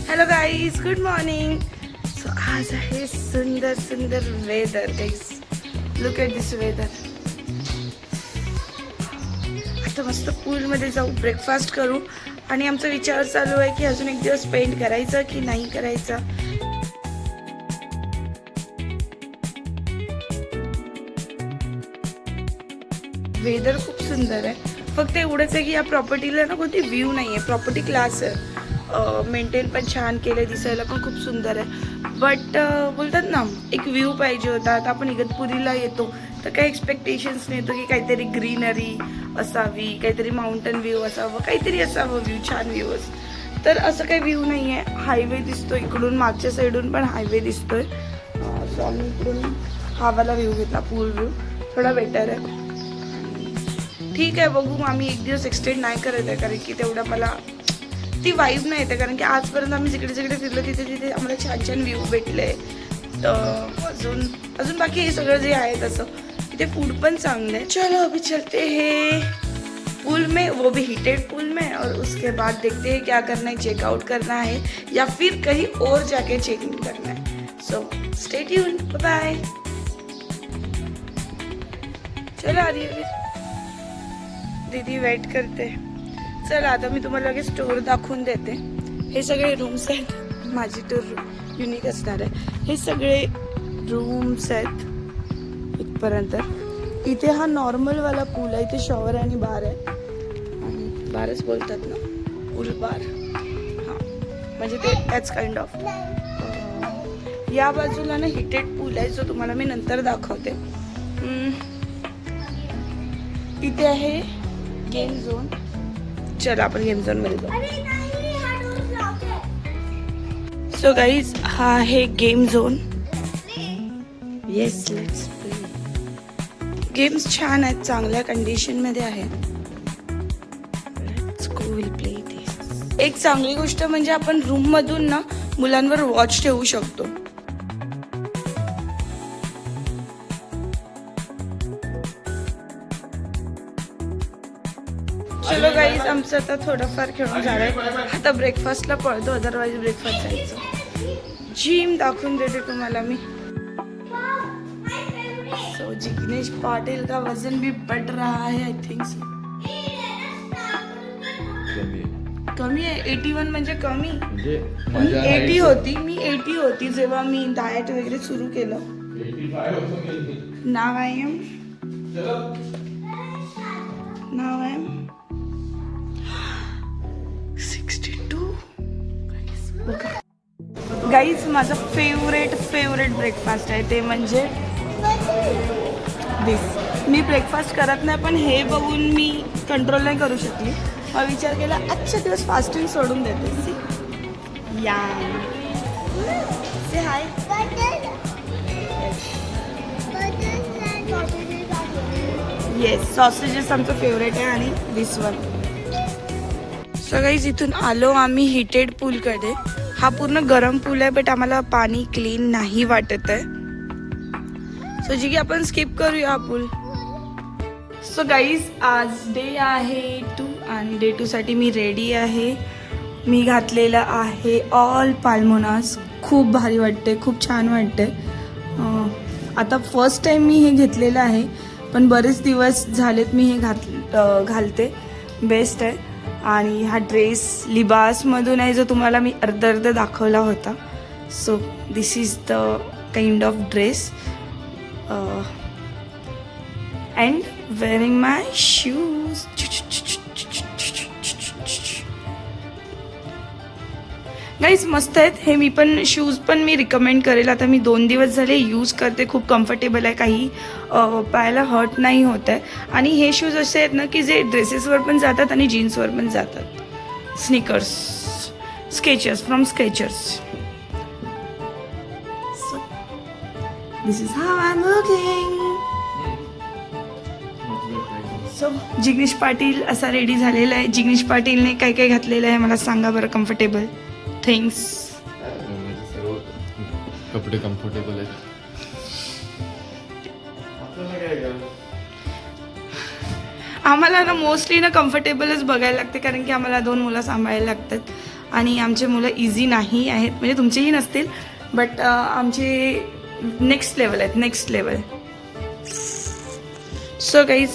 Hello guys, good morning. So आज आहे सुंदर सुंदर weather guys. Look at this weather. आता मस्त पूलमध्ये जाऊ, ब्रेकफास्ट करू आणि आमचा विचार चालू आहे की अजून एक दिवस स्पेंड करायचा की नाही करायचा. वेदर खूप सुंदर आहे. फक्त एवढंच आहे की या प्रॉपर्टीला ना कोणती व्ह्यू नाही आहे. प्रॉपर्टी क्लास आहे, मेंटेन पण छान केलं, दिसायला पण खूप सुंदर आहे. बट बोलतात ना, एक व्ह्यू पाहिजे होता. आता आपण इगतपुरीला येतो तर काही एक्सपेक्टेशन्स नाही येतो की काहीतरी ग्रीनरी असावी, काहीतरी माउंटन व्ह्यू असावं, काहीतरी असावं व्ह्यू, छान व्ह्यूज. तर असं काही व्ह्यू नाही आहे. हायवे दिसतो इकडून, मागच्या साईडून पण हायवे दिसतोय. सो आम्ही इकडून हावाला व्ह्यू घेतला, पूल व्ह्यू थोडा बेटर आहे. ठीक आहे, बघू. आम्ही एक दिवस एक्सटेंड नाही करत आहे कारण की तेवढं मला ती वाईब नाही येते. कारण की आजपर्यंत आम्ही जिकडे जिकडे फिरलो तिथे तिथे आम्हाला छान छान व्ह्यू भेटले. तर अजून बाकी हे सगळं जे आहे तसं तिथे फूड पण चांगलं आहे. चलो अभी चलते हैं पूल में, वो भी हीटेड पूल में, और उसके बाद देखते हैं क्या करना है. चेकआउट करना है या फिर कहीं और जाके चेक इन करना है. So stay tuned, bye. चलो आ रही है फिर, दीदी वेट करते. चला आता मी तुम्हाला लगेच टूर दाखवून देते. हे सगळे रूम्स आहेत. माझी टूर युनिक असणार आहे. हे सगळे रूम्स आहेत इथपर्यंत. इथे हा नॉर्मलवाला पूल आहे. इथे शॉवर आणि बार आहे. आणि बारच बोलतात ना, पूल बार. हां, म्हणजे ते त्याच काइंड ऑफ. या बाजूला ना हिटेड पूल आहे जो तुम्हाला मी नंतर दाखवते. इथे आहे गेम झोन. चला आपण गेम झोन मध्ये जाऊ. सो गाईज, हा आहे game zone. Yes, let's play. Games छान आहेत, चांगल्या कंडिशन मध्ये आहेत. लेट्स गो, विल प्ले दिस. एक चांगली गोष्ट म्हणजे आपण रूम मधून ना मुलांवर वॉच ठेवू शकतो. चलो गाईज, आमचं आता थोडंफार खेळून झालंय. आता ब्रेकफास्टला पळतो, अदरवाईज ब्रेकफास्ट जायचं. जिम दाखवून देते तुम्हाला मी. सो जिग्नेश पाटिल का वजन भी बढ़ रहा है, आय थिंक सो. कमी आहे. 81 म्हणजे कमी. मी 80 होती, मी 80 होती जेव्हा मी डाएट वगैरे सुरू केलं. नाव आय एम गाईज. माझं फेवरेट ब्रेकफास्ट आहे ते म्हणजे दिस. मी ब्रेकफास्ट करत नाही, पण हे बघून मी कंट्रोल नाही करू शकली. मग विचार केला आजच्या दिवस फास्टिंग सोडून देते. सी या से हाय. येस, सॉसेजेस आमचं फेवरेट आहे. आणि दिस वन. सो गाईज, इथून आलो आम्ही हिटेड पूलकडे. हा पूर्ण गरम पूल आहे, बट आम्हाला पाणी क्लीन नाही वाटत आहे. सो जी की आपण स्किप करूया हा पूल. सो गाईज, आज डे आहे 2 आणि डे 2 साठी मी रेडी आहे. मी घातलेलं आहे ऑल पाल्मोनास. खूप भारी वाटते, खूप छान वाटते. आता फर्स्ट टाइम मी हे घेतलेलं आहे, पण बरेच दिवस झालेत मी हे घालते. बेस्ट आहे. आणि हा ड्रेस लिबासमधून आहे, जो तुम्हाला मी अर्ध दाखवला होता. So this is the kind of dress. And wearing my shoes. Guys मस्त आहेत हे. मी पण शूज पण मी रिकमेंड करेल. आता मी 2 दिवस झाले यूज करते. खूप कम्फर्टेबल आहे, काही पायाला हर्ट नाही होत आहे. आणि हे शूज असे आहेत ना की जे ड्रेसेसवर पण जातात आणि जीन्सवर पण जातात. Sneakers, Skechers, from Skechers. This is how I am looking. So Jignesh Patil असा रेडी झालेला आहे. जिग्नेश पाटीलने काय काय घातलेलं आहे मला सांगा बरं. Comfortable things. कपडे कम्फर्टेबल आहेत. आम्हाला ना मोस्टली ना कम्फर्टेबलच बघायला लागते, कारण की आम्हाला 2 मुलं सांभाळायला लागतात. आणि आमचे मुलं इझी नाही आहेत, म्हणजे तुमचेही नसतील, बट आमचे नेक्स्ट लेवल आहेत, next level. So guys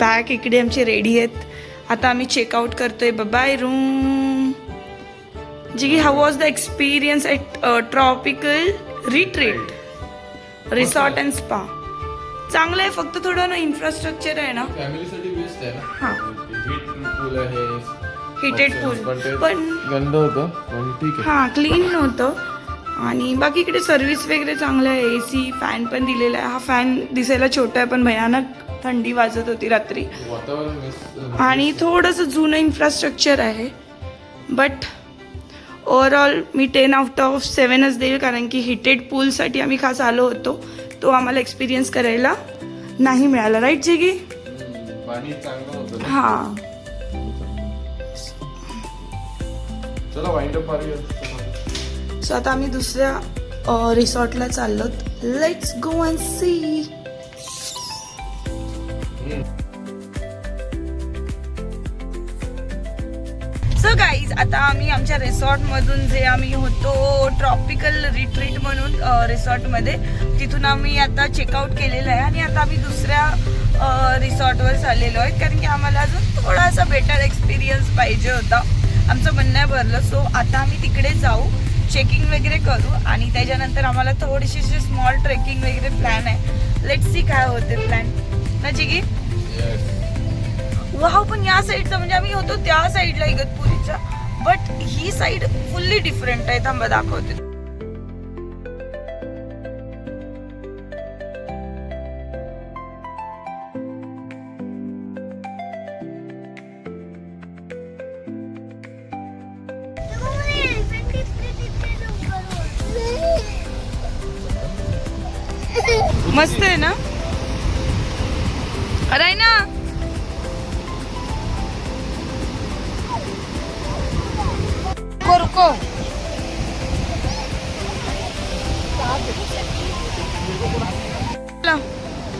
bag इकडे आमचे रेडी आहेत. आता आम्ही चेकआउट करतोय. Bye room. जी how was the experience at tropical retreat resort and spa? चांगलं आहे, फक्त थोडं ना इन्फ्रास्ट्रक्चर आहे ना. फॅमिलीसाठी बेस्ट आहे ना. हां, हीट पूल आहे. हिटेड पूल पण गंद होतं पण ठीक आहे. हां, क्लीन नव्हतं. आणि बाकी इकडे सर्व्हिस वगैरे चांगलं आहे. AC फॅन पण दिलेला आहे. हा फॅन दिसायला छोटा आहे पण भयानक थंडी वाजत होती रात्री. वातावरण आणि थोडंसं जुनं इन्फ्रास्ट्रक्चर आहे. बट ओव्हरऑल मी 10/7च देईल, कारण की हिटेड पूलसाठी आम्ही खास आलो होतो. तो आम्हाला एक्सपिरियन्स करायला नाही मिळाला. राईट जिगी? पाणी चांगलं होतं ना. हां. चला वाइंड अप मारूया. सो आता आम्ही दुसऱ्या रिसॉर्टला चाललो. Let's go and see. So guys आता आम्ही आमच्या रिसॉर्टमधून, जे आम्ही होतो ट्रॉपिकल रिट्रीट म्हणून रिसॉर्टमध्ये, तिथून आम्ही आता चेकआउट केलेलं आहे. आणि आता आम्ही दुसऱ्या रिसॉर्टवर चाललेलो आहे, कारण की आम्हाला अजून थोडासा बेटर एक्सपिरियन्स पाहिजे होता. आमचं म्हणणं आहे भरलं. सो आता आम्ही तिकडे जाऊ, चेकिंग वगैरे करू आणि त्याच्यानंतर आम्हाला थोडीशी स्मॉल ट्रेकिंग वगैरे प्लॅन आहे. लेट्स सी काय होते प्लॅन ना जिगी. वाव, पण या साईडचा म्हणजे आम्ही होतो त्या साईडला इगतपुरीच्या, बट ही साईड फुल्ली डिफरंट आहे. थांबा दाखवते. मस्त आहे ना. अरे ना, रुको.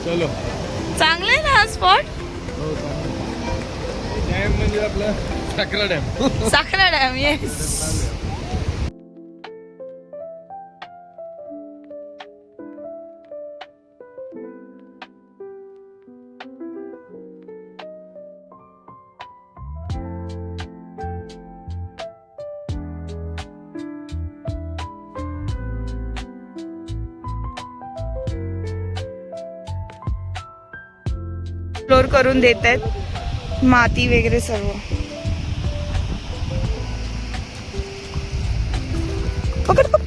चलो. चांगलं आहे ना हा स्पॉट. डॅम म्हणजे आपला Sakhara dam. Sakhara dam. Yes. Floor करून देत आहेत, माती वगैरे सर्व. पकड पकड.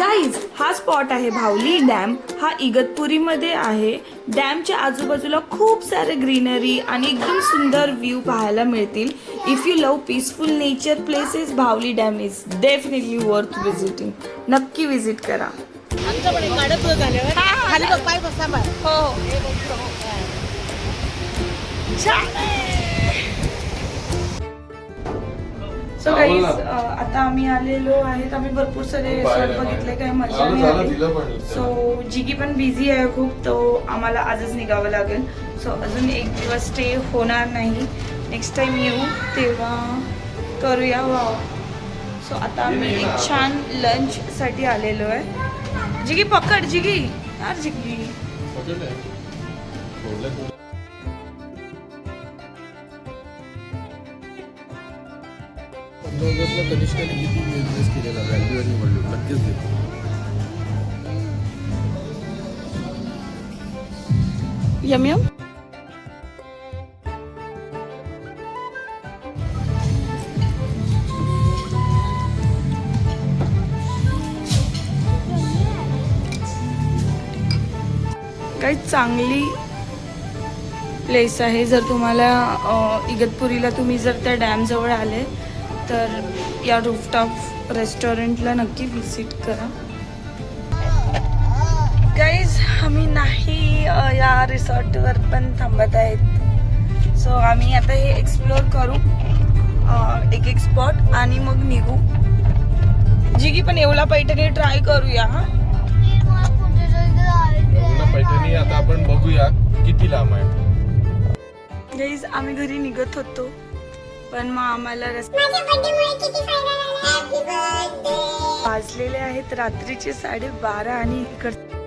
गाईज हा स्पॉट आहे भावली डॅम. हा इगतपुरीमध्ये आहे. डॅमच्या आजूबाजूला खूप सारे ग्रीनरी आणि एकदम सुंदर व्ह्यू पाहायला मिळतील. If you love peaceful nature places, Bhavali dam is definitely worth visiting. नक्की विजिट करा. हो, सो गाईज आता आम्ही आलेलो आहेत. आम्ही भरपूर सारे रिसॉर्ट बघितले, काही मजा नाही आली. सो जिगी पण बिझी आहे खूप, तो आम्हाला आजच निघावं लागेल. सो अजून एक दिवस स्टे होणार नाही. नेक्स्ट टाइम येऊ तेव्हा करूया. वाव. सो आता आम्ही एक छान लंचसाठी आलेलो आहे. जिगी पकड. जिगी यार, जिगी. कनिष्काने किती बिझनेस केलेला, व्हॅल्यू आणि व्हॅल्यू नक्कीच देतो. Yum yum. काही चांगली प्लेस आहे. जर तुम्हाला इगतपुरीला तुम्ही जर त्या डॅम जवळ आले तर या रूफटॉप रेस्टॉरंटला नक्की व्हिजिट करा. गाईज आम्ही नाही या रिसॉर्टवर पण थांबत आहेत. सो आम्ही आता हे एक्सप्लोर करू एक एक स्पॉट आणि मग निघू. जिगी पण येवला पैठणी ट्राय करूया. हा येवला पैठणी आता आपण बघूया किती लांब आहे. गाईज आम्ही घरी निघत होतो पण मग आम्हाला वाजलेले आहेत रात्रीचे 12:30 आणि इकडे